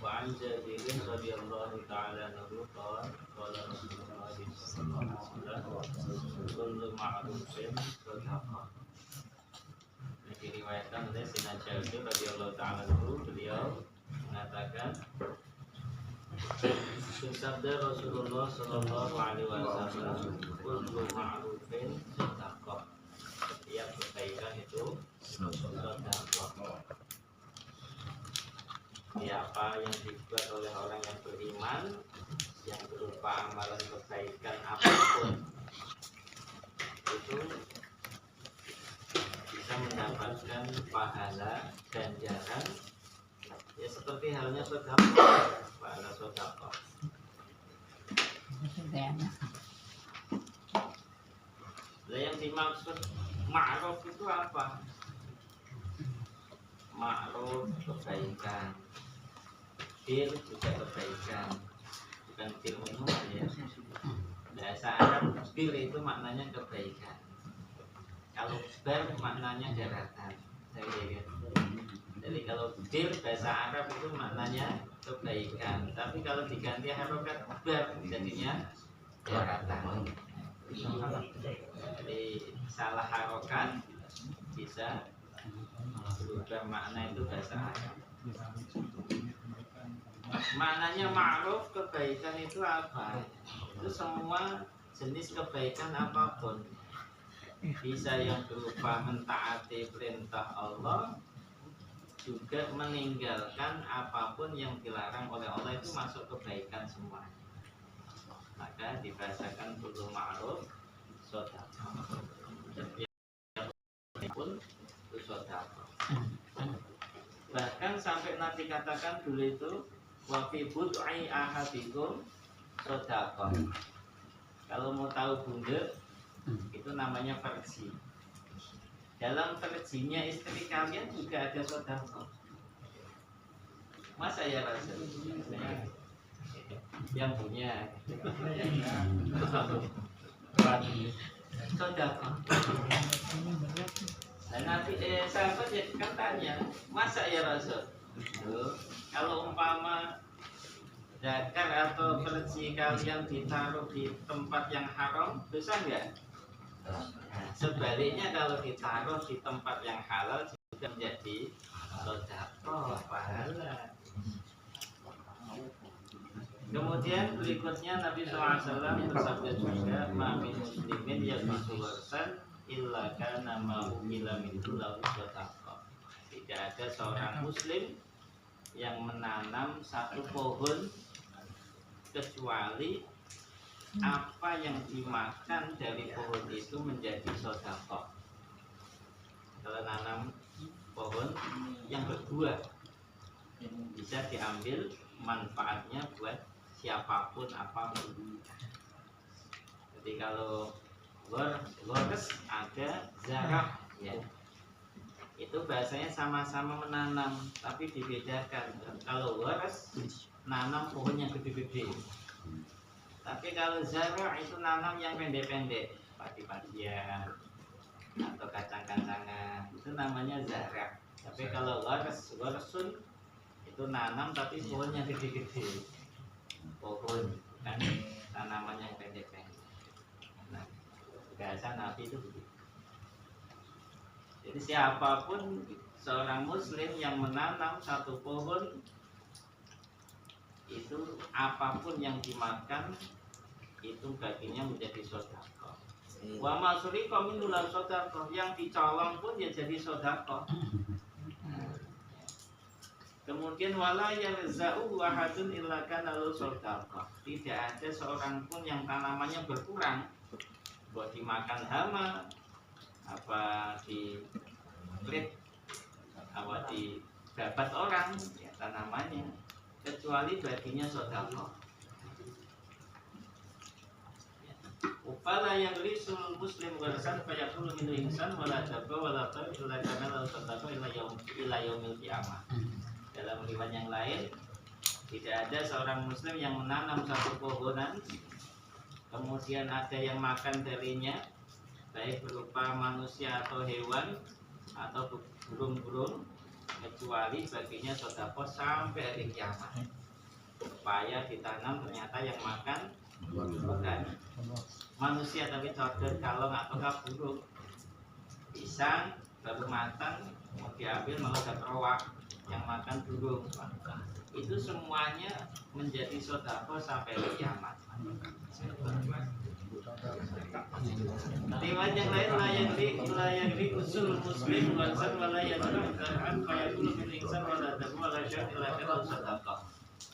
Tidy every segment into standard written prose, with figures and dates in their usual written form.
وعن جابر رضي الله تعالى عنه قال قال رسول الله صلى الله عليه وسلم كل معروف صدقة. Diriwayatkan oleh Sayyidina Jabir radhiyallahu ta'ala anhu, beliau mengatakan sabda Rasulullah sallallahu alaihi wasallam, kullu ma'rufin shadaqah. Setiap kebaikan itu sedekah. Ya, apa yang dibuat oleh orang yang beriman yang berupa amalan kebaikan apapun itu bisa mendapatkan pahala ganjaran, ya seperti halnya sedekah, pahala sedekah. Nah, yang dimaksud ma'ruf itu apa? Ma'ruf kebaikan, bir juga kebaikan, bukan bir umum ya. Bahasa Arab bir itu maknanya kebaikan. Kalau bar maknanya daratan. Jadi kalau bir bahasa Arab itu maknanya kebaikan, tapi kalau diganti harokat bar jadinya daratan. Jadi salah harokat bisa berubah makna itu bahasa Arab. Maknanya ma'ruf kebaikan itu apa? Itu semua jenis kebaikan apapun. Bisa yang berupa mentaati perintah Allah, juga meninggalkan apapun yang dilarang oleh Allah, itu masuk kebaikan semua. Maka dibahasakan kullu ma'ruf shadaqah. Pun itu shadaqah. Bahkan sampai Nabi katakan dulu itu wa fi bud'i ahadikum shadaqah. Kalau mau tahu bundek itu namanya farji. Dalam farjinya istri kalian juga ada sedekah. Masa ya Rasul? Yang punya sedekah. Dan Nabi sahabat ya kan tanya, masa ya Rasul? Kalau umpama zakar atau farji kalian ditaruh di tempat yang haram, dosa enggak? Sebaliknya kalau ditaruh di tempat yang halal juga menjadi sedekah, pahala. Kemudian berikutnya Nabi SAW bersabda juga, "Ma'min muslimin yabisu warsan illa kana ma'u ila minhu lahu sedekah." Tidak ada seorang muslim yang menanam satu pohon kecuali apa yang dimakan dari pohon itu menjadi sedekah. Kalau nanam pohon yang berbuah, bisa diambil manfaatnya buat siapapun apapun. Jadi kalau gores ada zarah ya, itu bahasanya sama-sama menanam tapi dibedakan. Kalau gores nanam pohon yang gede-gede, tapi kalau zarah itu nanam yang pendek-pendek, padi-padian atau kacang-kacangan, itu namanya zarah. Tapi kalau gorsun itu nanam tapi pohonnya gede-gede, pohon kan tanamannya yang pendek-pendek. Nah, bahasa Nabi itu begitu. Jadi siapapun seorang muslim yang menanam satu pohon, itu apapun yang dimakan itu baginya menjadi sedekah. Wa masuri qaminul sedekah, yang dicolong pun ya jadi sedekah. Kemudian wala yarza'u wahadun illa kana lahu sedekah. Tidak ada seorang pun yang tanamannya berkurang, buat dimakan hama, apa di klit, apa didapat orang ya tanamannya, kecuali baginya sedekah. Upala yang lisul muslim gharsan fayakulu min insan wala dabba wala tar illa kana lahu sedekah ila yaumil qiyamah. Dalam riwayat yang lain, Tidak ada seorang muslim yang menanam satu pohonan kemudian ada yang makan darinya, baik berupa manusia atau hewan atau burung-burung, kecuali baginya sedekah sampai hari kiamat. Supaya ditanam ternyata yang makan bukan manusia tapi codot, kalong atau burung. Pisang baru matang mau diambil malah ada terowak yang makan burung. Itu semuanya menjadi sedekah sampai kiamat. Riwayat yang lain la yagri usul muslim wasan wala yadru an fayaqulu min insan wala taqwa wala syai' illa kana sedekah.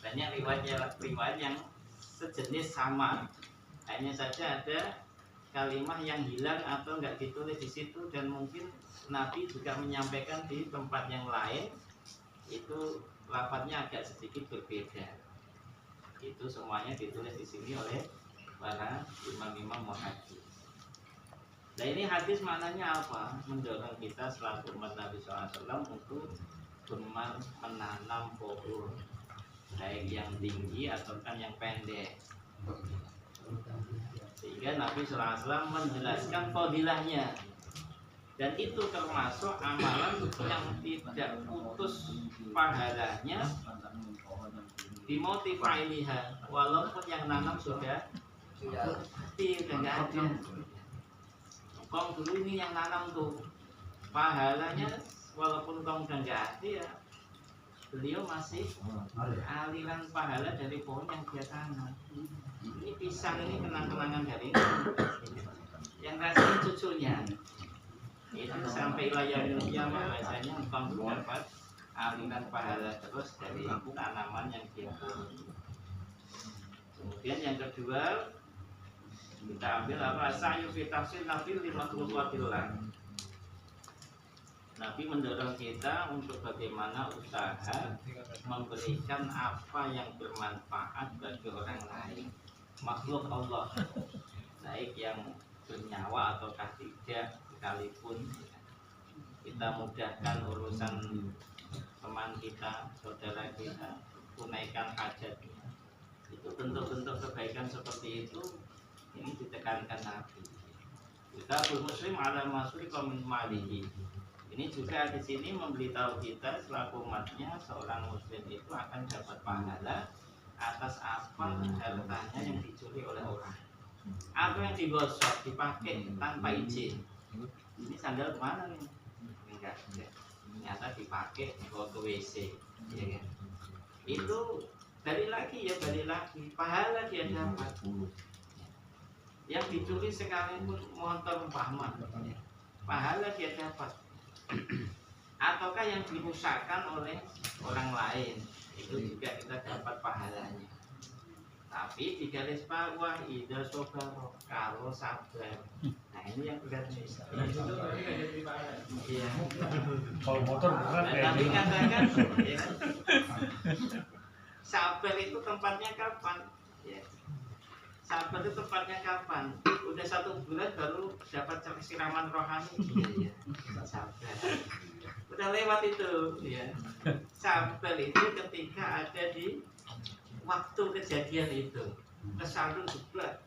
Banyak riwayat yang sejenis sama, hanya saja ada kalimat yang hilang atau enggak ditulis di situ, dan mungkin Nabi juga menyampaikan di tempat yang lain itu lafadznya agak sedikit berbeda. Itu semuanya ditulis di sini oleh para imam-imam muhaddits. Nah ini hadis maknanya apa? Mendorong kita selaku umat Nabi SAW untuk gemar menanam pohon, baik yang tinggi ataupun yang pendek. Sehingga Nabi SAW menjelaskan fadilahnya. Dan itu termasuk amalan yang tidak putus pahalanya dimotivaiha, walaupun yang nanam sudah nggak ada. Kong dulu ini yang nanam tuh pahalanya, walaupun kong udah nggak ada ya, beliau masih aliran pahala dari pohon yang dia tanam. Ini pisang ini kenang-kenangan dari yang rasanya cucunya. Itu sampai layar kiamat rasanya engkau dapat aliran pahala terus dari tanaman yang dia tanam. Kemudian yang kedua kita ambil apa? Sa'yu fi tafsir Nabi limakhluqatillah. Nabi mendorong kita untuk bagaimana usaha memberikan apa yang bermanfaat bagi orang lain, makhluk Allah, baik yang bernyawa ataukah tidak, sekalipun kita mudahkan urusan teman kita, saudara kita, tunaikan hajatnya. Itu bentuk-bentuk kebaikan seperti itu ini ditekankan Nabi. Kita muslim ala masri min malihi. Ini juga di sini memberitahu kita selaku umatnya, seorang muslim itu akan dapat pahala atas apa hartanya yang dicuri oleh orang. Apa yang digosok, dipakai tanpa izin. Ini sandal kemana nih? Enggak. Ternyata dipakai bawa ke WC, ya kan? Itu balik lagi pahala dia dapat. Yang dicuri sekalipun motor umpama, pahala dia dapat. Ataukah yang dirusakkan oleh orang lain, itu juga kita dapat pahalanya. Tapi di garis bawah ida sobar, kalau sabar. Nah ini yang berat nih. Iya. Kalau motor berat ya. Tapi katakan ya, sabar itu tempatnya kapan? Ya. Sabar itu tempatnya kapan? Udah 1 bulan baru dapat siraman rohani. Iya. Sabar. Udah lewat itu, ya. Sabar itu ketika ada di waktu kejadian itu, kesandung juga.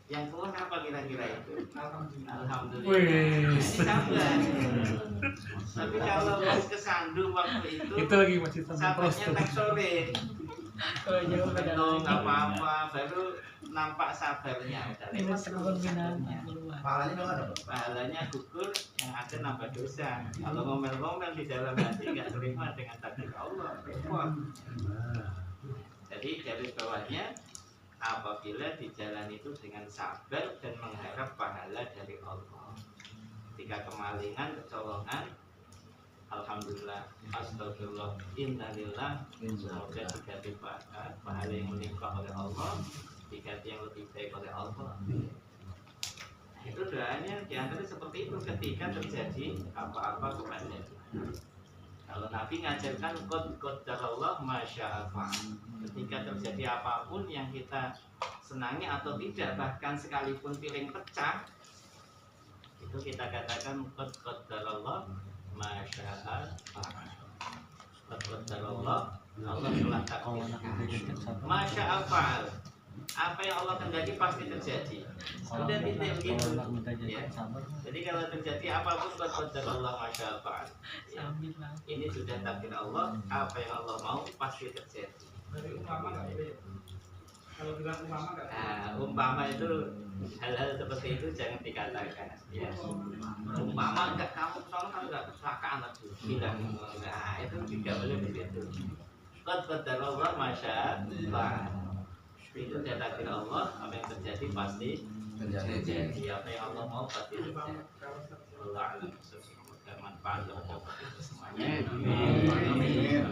Yang keluar apa kira-kira itu? Alhamdulillah. Ini sabar. Tapi kalau pas kesandung waktu itu lagi masih sabarnya tak sore. Belum apa-apa, baru nampak sabarnya. Udah lewat sabarnya. Pahalanya gugur, yang ada nambah dosa. Kalau ngomel-ngomel di dalam hati nggak terima dengan takdir Allah, repot. Jadi garis bawahnya, apabila di jalan itu dengan sabar dan mengharap pahala dari Allah. Ketika kemalingan, kecolongan, alhamdulillah, astagfirullah, innalillah, semoga diganti pahala yang menimpa oleh Allah, diganti yang lebih baik oleh Allah. Nah, itu doanya diantara seperti itu ketika terjadi apa-apa kepadanya. Kalau Nabi ngajarkan qad darallah masya'afa. Ketika terjadi apapun yang kita senangi atau tidak, bahkan sekalipun piring pecah, itu kita katakan qad darallah masya'afa. qadarullah, Allah telah takdirkan. Masya Allah, apa yang Allah kehendaki pasti terjadi. Sudah tidak begitu. Ya. Jadi kalau terjadi apapun qadarullah masya Allah. Ya. Ini sudah takdir Allah. Apa yang Allah mau pasti terjadi. Kalau bilang umpama nggak? Nah, umpama itu hal-hal seperti itu jangan dikatakan. Ya. Umpama enggak kamu soalnya kan enggak kecelakaan lagi. Bilang nah itu tidak boleh begitu. Qadarullah masya Allah. Itu sudah takdir Allah. Apa yang terjadi pasti terjadi. Apa yang Allah mau pasti terjadi. Allah alam. Semoga manfaat untuk semuanya. Amin.